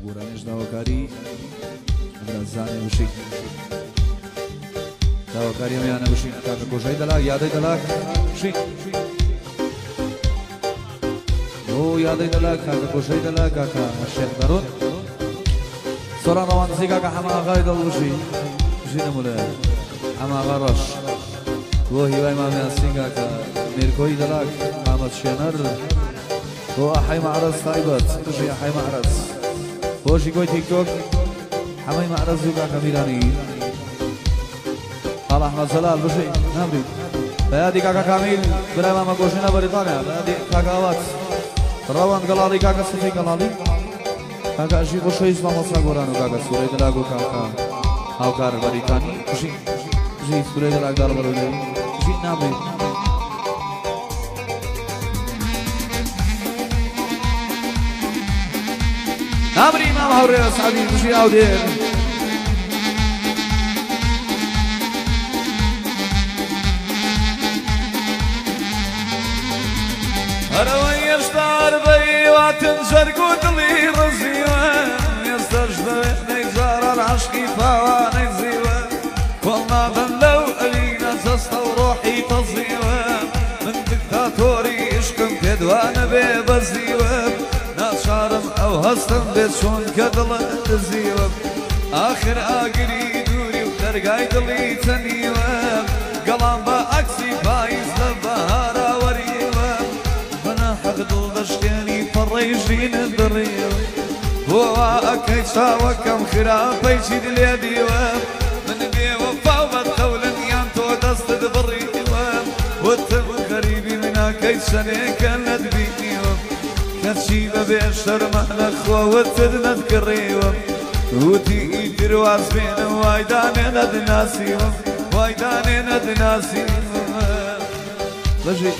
گورانش داواکاری برزانه بشی داواکاری میانه بشی کاکا کوشای دلاک یادای دلاک بشی او یادای دلاک کاکا کوشای دلاک کاکا الشيخ دارون سوران روانسی کاکا حما آقای دل بشی بشی نموله حما آقا رش و هیوای مامی هستی کاکا میرکوی دلاک محمد شنر و احای معرض طایبت بشی احای معرض وشي كوي تيك توك حماي معرض زوكا كاميراني قال احمد زلال بشي نمري بيادي كاكا كاميل بلا ماما كوشينا بريطانيا بيادي كاكا وات روان قلالي كاكا صفي قلالي كاكا اشي خوشي اسلام وصا قرانو كاكا سوري دلاغو كاكا هاوكار بريطاني بشي بشي سوري دلاغ دار برولي بشي نمري نامري ما هوري سعدي بشي عودير أروي يشتار بي واتنشر قدلي رزيوان يستجد نيزار عشقي فواني زيوان والله بلو ألينا زستا وروحي تزيوان من دكتاتوري اشكم كدوان بيبزيوان شارم او هستم بيت شون كدلت زيوم اخر اقري دوري وترقاي دلي تنيوم قلام باكسي بايز لبهارا وريوم بنا حق دل دشتيني فريجين الدريوم هو اكي شاوة كم خرابي شيد اليديوم من بي وفا وبتولن يانتو دست دبريوم وتم غريبي من اكي سنة كانت بينيوم نسيبه بيشتر مهلا خوات نذكر ريوم ودي ترواز بين وايداني ندناسيوم وايداني ندناسيوم بجي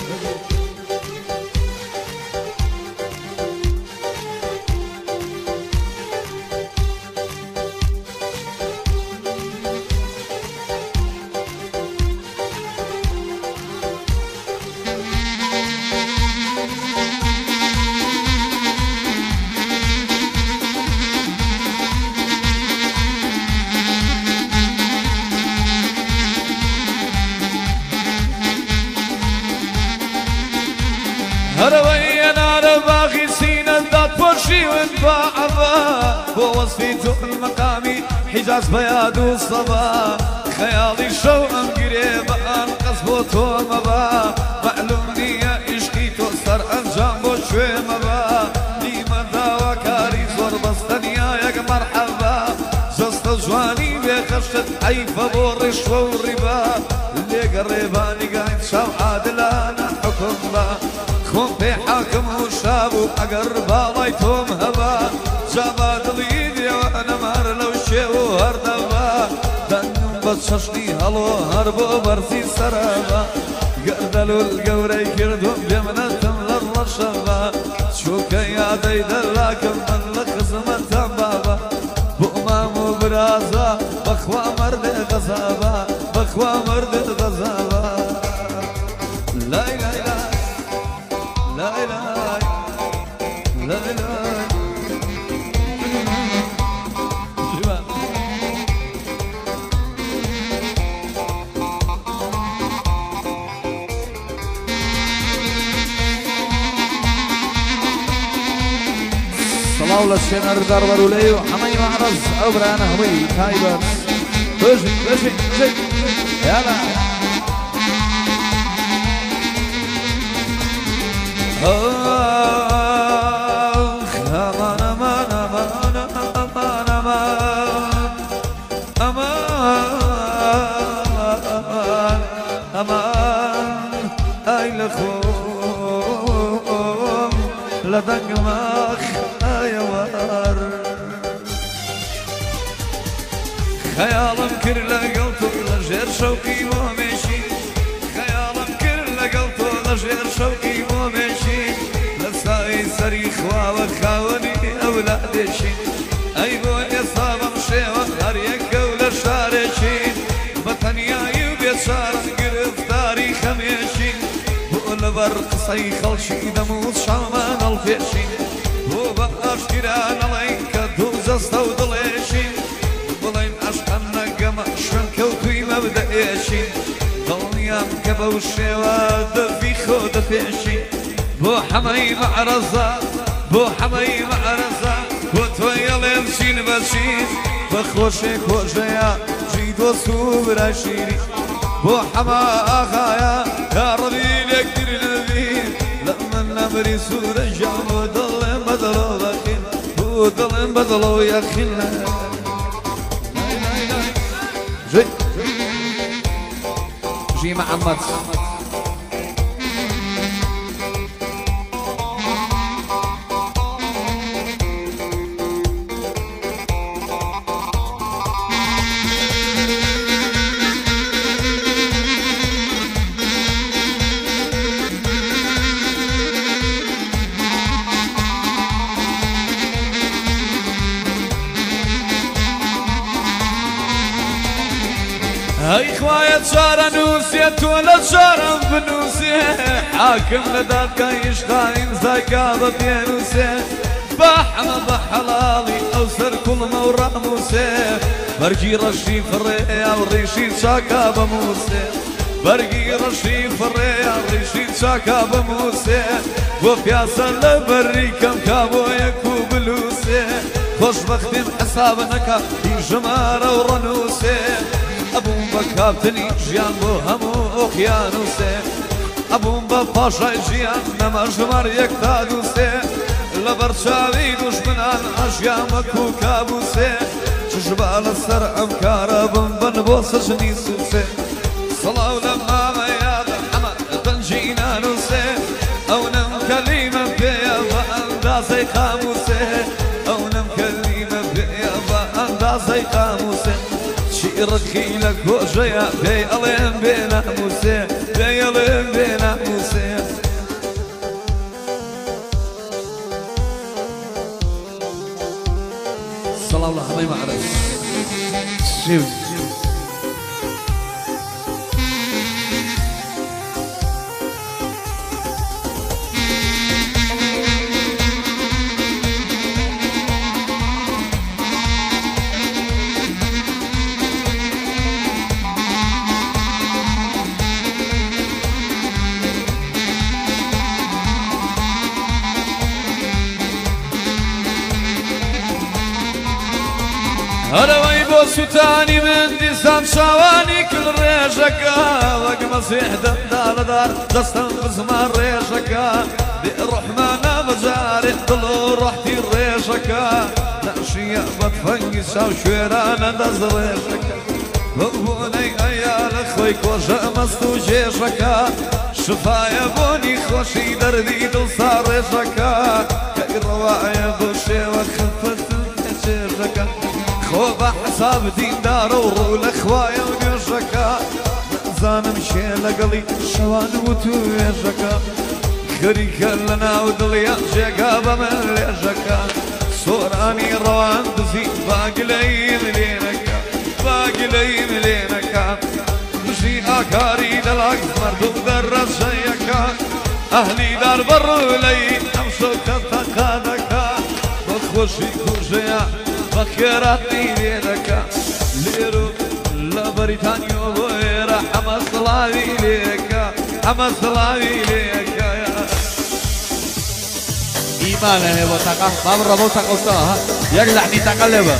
هروي انا باغي سينا ذات فرشي وانباعبا بوصفيته المقامي حجاز بياد والصبا خيالي شو ام قريب انقص بوتو مبا معلوم نية اشقي توستر انجام بوشوي مبا لما ذا وكاري زور بس دنيا يك مرحبا جست جواني بخشت حيفا بورش والربا اللي قريباني قايد شو عادلانا حكم با كون في حاكم وشابو أقرب لايتهم هبا جابا دليدي وانا مار لو شيو هردبا دنم بتششني هلو هربو برسي سرابا قردلو القوري كردهم جمنتم للرشبا شوكا يا دي دلاكم من لخزمة بابا بؤمام برازا بخوا مرد غزابا بخوا مرد غزابا لا لا لا لا إله لا إله صلاة الله الشنر دار وليو حمي معرز عبران همي تايبر بشي بشي بشي يلا أمان أي لخوم لدق ماخ أي وار خيالم كر لقلتو لجير شوقي ومشي خيالم كر لقلتو لجير شوقي ومشي لساي سريخ وخاوني أولادشي أي بوني صابم شيوة هر يكو لشارشي بطنيا يبيت شارن قرفتاري خميشي بقول برق صي خلشي دموت شامان الفيشي وبقاش كيران عليك دوز بوشوا دفي خود فيشي بو حمي معرزة بو حمي معرزة وتويا لمشين بشين بخوشي خوشيا جيدو سوبر شيري بو حما آخايا يا ربي لك دير نبي لما النمري سورة جام وضل بدلو بخين وضل بدلو يا خينا جي محمد هاي خوايا تشارة نوسيت ولا تشارة بنوسي حاكم لدادك يشتاين زكاة بينوسي بحنا بحلالي أو سر كل مورا موسي برقي رشي فريا وريشي شاكا بموسي برقي رشي فريا وريشي شاكا بموسي وفياسا لبري كم كابو يكو بلوسي خوش بختم حسابنك جمارة ورنوسي أبو بكابتني جيان بو همو أخيانوسي أبو بباشا جيان نمجمر يكتادوسي لبرشاوي دشمنان أشيامكو كابوسي شجبال السر أمكار بن بوسش نيسوسي صلاة لما ما ياد حمد تنجينا نوسي أو نم كلمة بيا فأندازي قاموسي أو نم كلمة بيا فأندازي قاموسي رخي لك وجيا بي ألين بينا موسى بي ألين بينا موسى صلى الله عليه وسلم شوف هلا ويبو ستاني من ديسان شواني كل ريشكا وق مسيح دار دار دستن بزمان ريشكا بالرحمن بجاري دلو رحتي ريشكا نمشي بتفنقي ساو شويرانا دز ريشكا بوني ايال خويك وجه مستو جيشكا شفايا بوني خوشي دردي دل صار ريشكا كي روايا بوشي وخفت جيشكا خوبا حساب دين دار ورول اخوايا ونرجكا زانا مشي لقلي شوان وتويجكا خريكا لنا ودليا جيكا بمن ليجكا صوراني روان دزي باقي لين لينكا باقي لين لينكا مشي اكاري دلاك مردوب درس شيكا اهلي دار برو لي امشو كتاكادكا بخوشي كوجيا بخيراتي ليلك ليرو لا بريتانيو ويرا حمد صلاوي ليك حمد صلاوي ليك يا إيمان هي بوتاقة بابر بوتاقة أستاذ يقلعني تقلبه